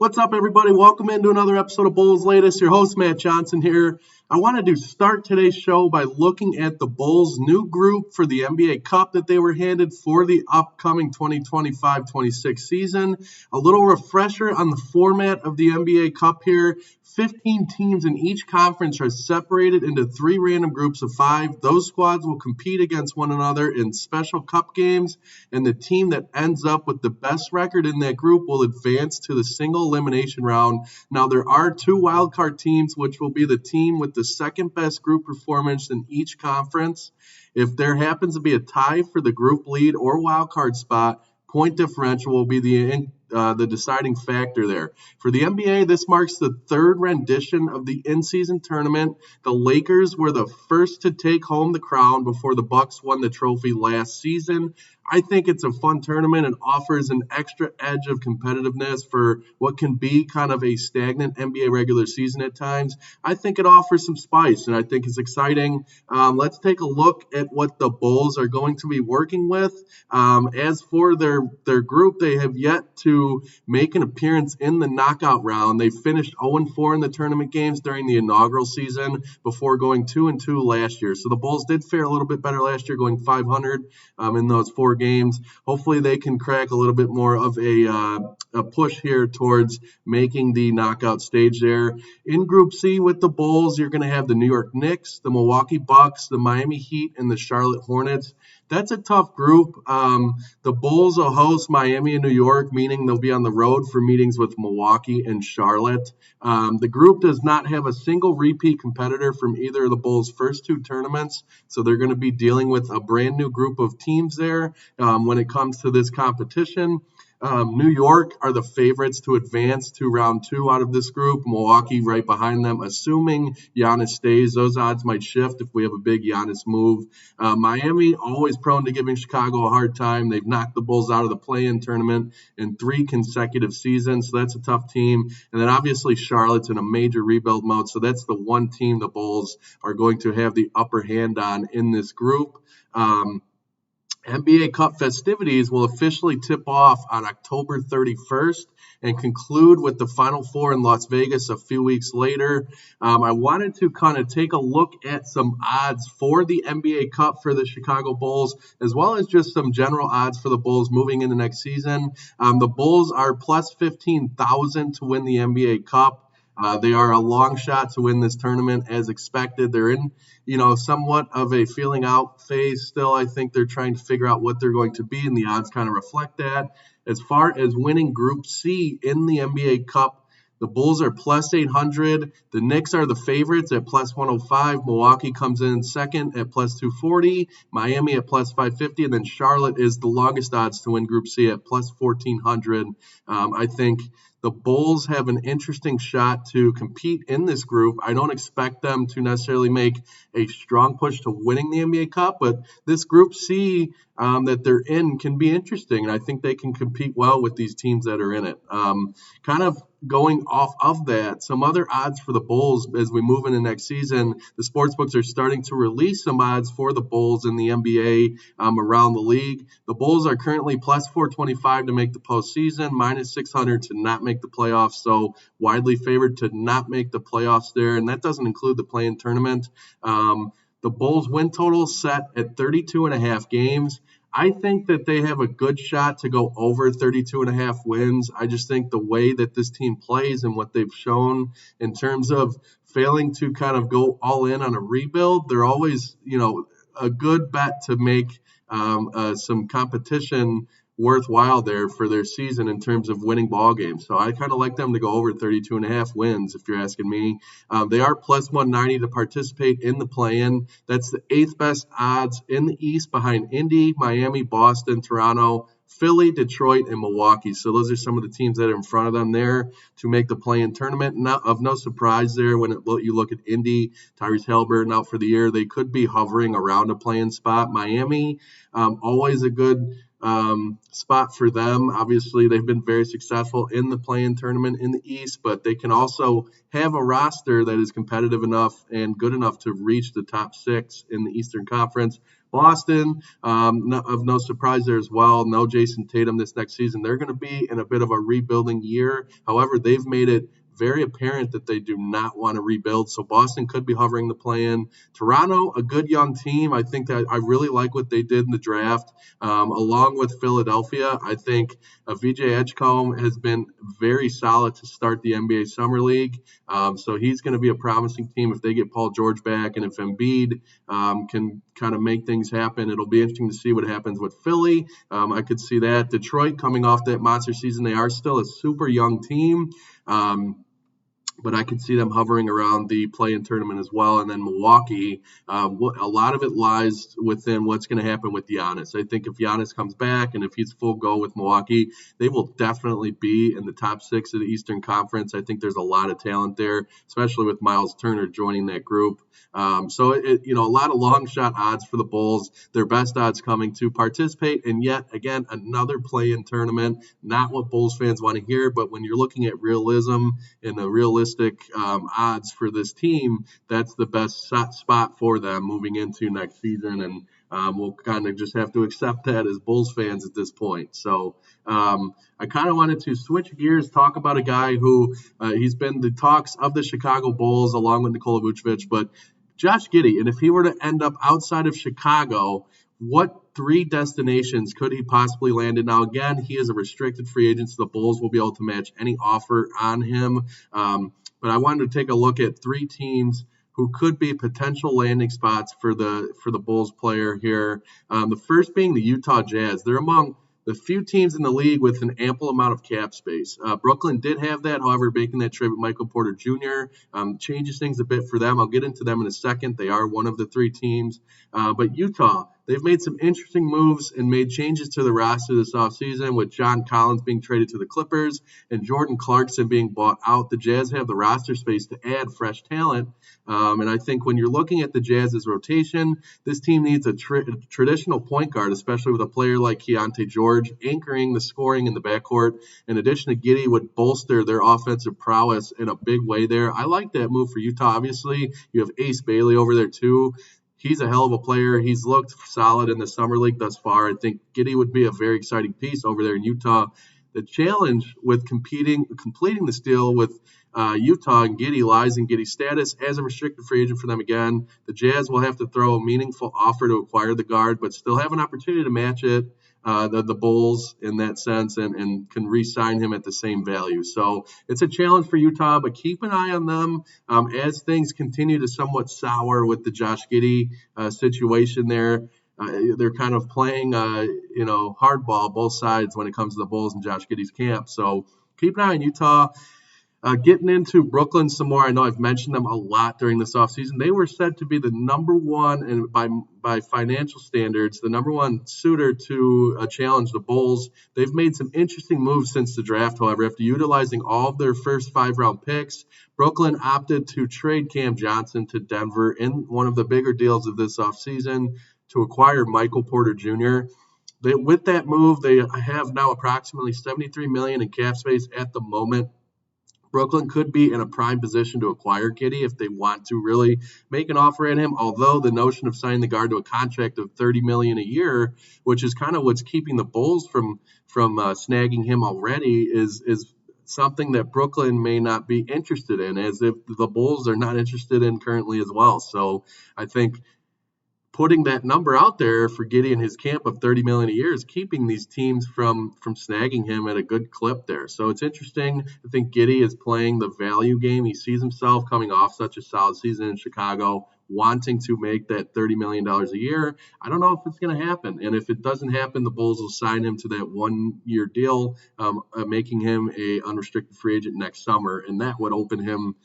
What's up, everybody? Welcome into another episode of Bulls Latest. Your host, Matt Johnson here. I wanted to start today's show by looking at the Bulls' new group for the NBA Cup that they were handed for the upcoming 2025-26 season. A little refresher on the format of the NBA Cup here. 15 teams in each conference are separated into 3 random groups of 5. Those squads will compete against one another in special cup games, and the team that ends up with the best record in that group will advance to the single elimination round. Now, there are 2 wildcard teams, which will be the team with the second best group performance in each conference. If there happens to be a tie for the group lead or wildcard spot, point differential will be the deciding factor there. For the NBA, this marks the 3rd rendition of the in-season tournament. The Lakers were the first to take home the crown before the Bucks won the trophy last season. I think it's a fun tournament and offers an extra edge of competitiveness for what can be kind of a stagnant NBA regular season at times. I think it offers some spice, and I think it's exciting. Let's take a look at what the Bulls are going to be working with. As for their group, they have yet to make an appearance in the knockout round. They finished 0-4 in the tournament games during the inaugural season before going 2-2 last year. So the Bulls did fare a little bit better last year, going 500 in those 4 games. Hopefully they can crack a little bit more of a push here towards making the knockout stage there. In Group C with the Bulls, you're going to have the New York Knicks, the Milwaukee Bucks, the Miami Heat, and the Charlotte Hornets. That's a tough group. The Bulls will host Miami and New York, meaning they'll be on the road for meetings with Milwaukee and Charlotte. The group does not have a single repeat competitor from either of the Bulls' first 2 tournaments, so they're going to be dealing with a brand new group of teams there when it comes to this competition. New York are the favorites to advance to round 2 out of this group. Milwaukee right behind them, assuming Giannis stays. Those odds might shift if we have a big Giannis move. Miami, always prone to giving Chicago a hard time. They've knocked the Bulls out of the play-in tournament in 3 consecutive seasons, so that's a tough team. And then obviously Charlotte's in a major rebuild mode, so that's the one team the Bulls are going to have the upper hand on in this group. NBA Cup festivities will officially tip off on October 31st and conclude with the Final Four in Las Vegas a few weeks later. I wanted to kind of take a look at some odds for the NBA Cup for the Chicago Bulls, as well as just some general odds for the Bulls moving into next season. The Bulls are plus 15,000 to win the NBA Cup. They are a long shot to win this tournament as expected. They're in, somewhat of a feeling out phase still. I think they're trying to figure out what they're going to be, and the odds kind of reflect that. As far as winning Group C in the NBA Cup, the Bulls are plus 800. The Knicks are the favorites at plus 105. Milwaukee comes in second at plus 240. Miami at plus 550. And then Charlotte is the longest odds to win Group C at plus 1,400. I think the Bulls have an interesting shot to compete in this group. I don't expect them to necessarily make a strong push to winning the NBA Cup, but this Group C that they're in can be interesting, and I think they can compete well with these teams that are in it. Kind of going off of that, some other odds for the Bulls as we move into next season. The sportsbooks are starting to release some odds for the Bulls in the NBA around the league. The Bulls are currently plus 425 to make the postseason, minus 600 to not make the playoffs, so widely favored to not make the playoffs there, and that doesn't include the play-in tournament. The Bulls win total set at 32.5 games. I think that they have a good shot to go over 32.5 wins. I just think the way that this team plays and what they've shown in terms of failing to kind of go all in on a rebuild, they're always, a good bet to make some competition worthwhile there for their season in terms of winning ball games. So I kind of like them to go over 32.5 wins, if you're asking me. They are plus 190 to participate in the play-in. That's the 8th best odds in the East behind Indy, Miami, Boston, Toronto, Philly, Detroit, and Milwaukee. So those are some of the teams that are in front of them there to make the play-in tournament. Not of no surprise there when you look at Indy, Tyrese Haliburton out for the year. They could be hovering around a play-in spot. Miami, always a good spot for them. Obviously, they've been very successful in the play-in tournament in the East, but they can also have a roster that is competitive enough and good enough to reach the top 6 in the Eastern Conference. Boston, of no surprise there as well. No Jason Tatum this next season. They're going to be in a bit of a rebuilding year. However, they've made it very apparent that they do not want to rebuild. So Boston could be hovering the play-in. Toronto, a good young team. I think that I really like what they did in the draft, along with Philadelphia. I think VJ Edgecombe has been very solid to start the NBA Summer League. So he's going to be a promising team if they get Paul George back, and if Embiid can kind of make things happen. It'll be interesting to see what happens with Philly. I could see that. Detroit coming off that monster season. They are still a super young team. But I could see them hovering around the play-in tournament as well. And then Milwaukee, a lot of it lies within what's going to happen with Giannis. I think if Giannis comes back and if he's full go with Milwaukee, they will definitely be in the top 6 of the Eastern Conference. I think there's a lot of talent there, especially with Miles Turner joining that group. So a lot of long shot odds for the Bulls. Their best odds coming to participate in yet again another play-in tournament. Not what Bulls fans want to hear, but when you're looking at realism and the realistic odds for this team, that's the best spot for them moving into next season. And we'll kind of just have to accept that as Bulls fans at this point. So I kind of wanted to switch gears, talk about a guy who he's been the talks of the Chicago Bulls along with Nikola Vucevic, but Josh Giddey. And if he were to end up outside of Chicago, what 3 destinations could he possibly land in? Now, again, he is a restricted free agent, so the Bulls will be able to match any offer on him. But I wanted to take a look at 3 teams who could be potential landing spots for the Bulls player here. The first being the Utah Jazz. They're among the few teams in the league with an ample amount of cap space. Brooklyn did have that, however, making that trade with Michael Porter Jr. Changes things a bit for them. I'll get into them in a second. They are one of the 3 teams. But Utah, they've made some interesting moves and made changes to the roster this offseason, with John Collins being traded to the Clippers and Jordan Clarkson being bought out. The Jazz have the roster space to add fresh talent. And I think when you're looking at the Jazz's rotation, this team needs a traditional point guard, especially with a player like Keontae George anchoring the scoring in the backcourt. In addition to Giddey, would bolster their offensive prowess in a big way there. I like that move for Utah. Obviously, you have Ace Bailey over there too. He's a hell of a player. He's looked solid in the Summer League thus far. I think Giddey would be a very exciting piece over there in Utah. The challenge with completing the deal with Utah and Giddey lies in Giddey's status as a restricted free agent for them again. The Jazz will have to throw a meaningful offer to acquire the guard, but still have an opportunity to match it, the Bulls in that sense, and can re-sign him at the same value. So it's a challenge for Utah, but keep an eye on them as things continue to somewhat sour with the Josh Giddey situation there. They're kind of playing, hardball both sides when it comes to the Bulls and Josh Giddey's camp. So keep an eye on Utah. Getting into Brooklyn some more, I know I've mentioned them a lot during this offseason. They were said to be the number one, and by financial standards, the number one suitor to challenge the Bulls. They've made some interesting moves since the draft, however. After utilizing all of their first 5-round picks, Brooklyn opted to trade Cam Johnson to Denver in one of the bigger deals of this offseason to acquire Michael Porter Jr. With that move, they have now approximately $73 million in cap space at the moment. Brooklyn could be in a prime position to acquire Giddey if they want to really make an offer at him, although the notion of signing the guard to a contract of $30 million a year, which is kind of what's keeping the Bulls from snagging him already, is something that Brooklyn may not be interested in, as if the Bulls are not interested in currently as well. So I think putting that number out there for Giddey and his camp of $30 million a year is keeping these teams from snagging him at a good clip there. So it's interesting. I think Giddey is playing the value game. He sees himself coming off such a solid season in Chicago, wanting to make that $30 million a year. I don't know if it's going to happen. And if it doesn't happen, the Bulls will sign him to that 1-year deal, making him a unrestricted free agent next summer. And that would open him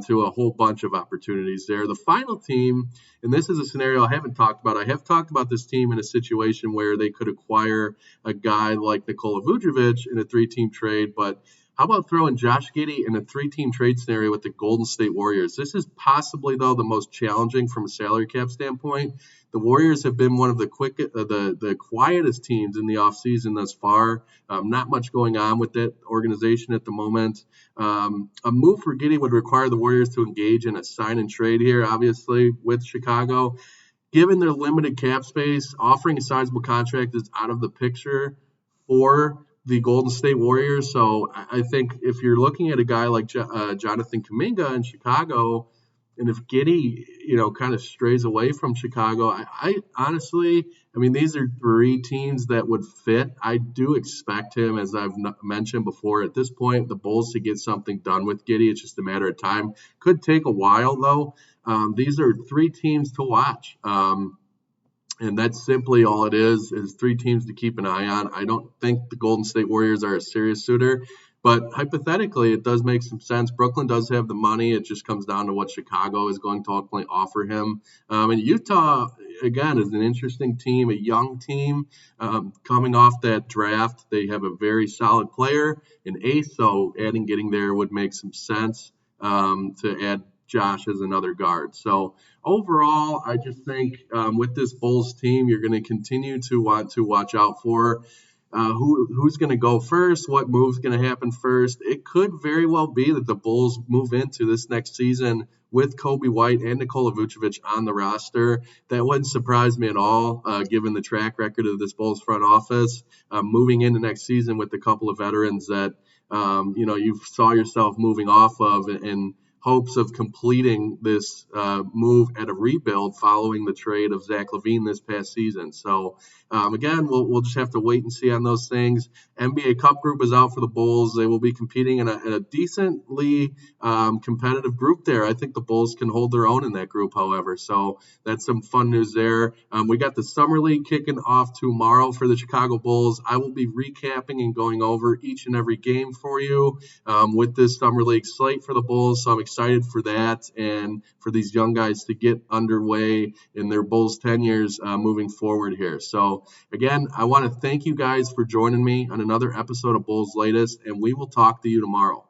to a whole bunch of opportunities there. The final team, and this is a scenario I haven't talked about. I have talked about this team in a situation where they could acquire a guy like Nikola Vucevic in a 3-team trade, but how about throwing Josh Giddey in a 3-team trade scenario with the Golden State Warriors? This is possibly, though, the most challenging from a salary cap standpoint. The Warriors have been one of the quietest teams in the offseason thus far. Not much going on with that organization at the moment. A move for Giddey would require the Warriors to engage in a sign and trade here, obviously, with Chicago. given their limited cap space, offering a sizable contract is out of the picture for the Golden State Warriors. So I think if you're looking at a guy like Jonathan Kuminga in Chicago, and if Giddey, kind of strays away from Chicago, I honestly, I mean, these are three teams that would fit. I do expect him, as I've mentioned before, at this point, the Bulls to get something done with Giddey. It's just a matter of time. Could take a while, though. These are three teams to watch. And that's simply all it is three teams to keep an eye on. I don't think the Golden State Warriors are a serious suitor, but hypothetically, it does make some sense. Brooklyn does have the money. It just comes down to what Chicago is going to ultimately offer him. And Utah, again, is an interesting team, a young team coming off that draft. They have a very solid player, an ace, so getting there would make some sense to add Josh as another guard. So overall, I just think with this Bulls team, you're going to continue to want to watch out for who's going to go first, what move's going to happen first. It could very well be that the Bulls move into this next season with Kobe White and Nikola Vucevic on the roster. That wouldn't surprise me at all, given the track record of this Bulls front office. Moving into next season with a couple of veterans that you saw yourself moving off of and hopes of completing this move at a rebuild following the trade of Zach LaVine this past season. So, again, we'll just have to wait and see on those things. NBA Cup group is out for the Bulls. They will be competing in a decently competitive group there. I think the Bulls can hold their own in that group, however. So that's some fun news there. We got the Summer League kicking off tomorrow for the Chicago Bulls. I will be recapping and going over each and every game for you with this Summer League slate for the Bulls. So I'm excited for that and for these young guys to get underway in their Bulls tenures moving forward here. So again, I want to thank you guys for joining me on another episode of Bulls Latest, and we will talk to you tomorrow.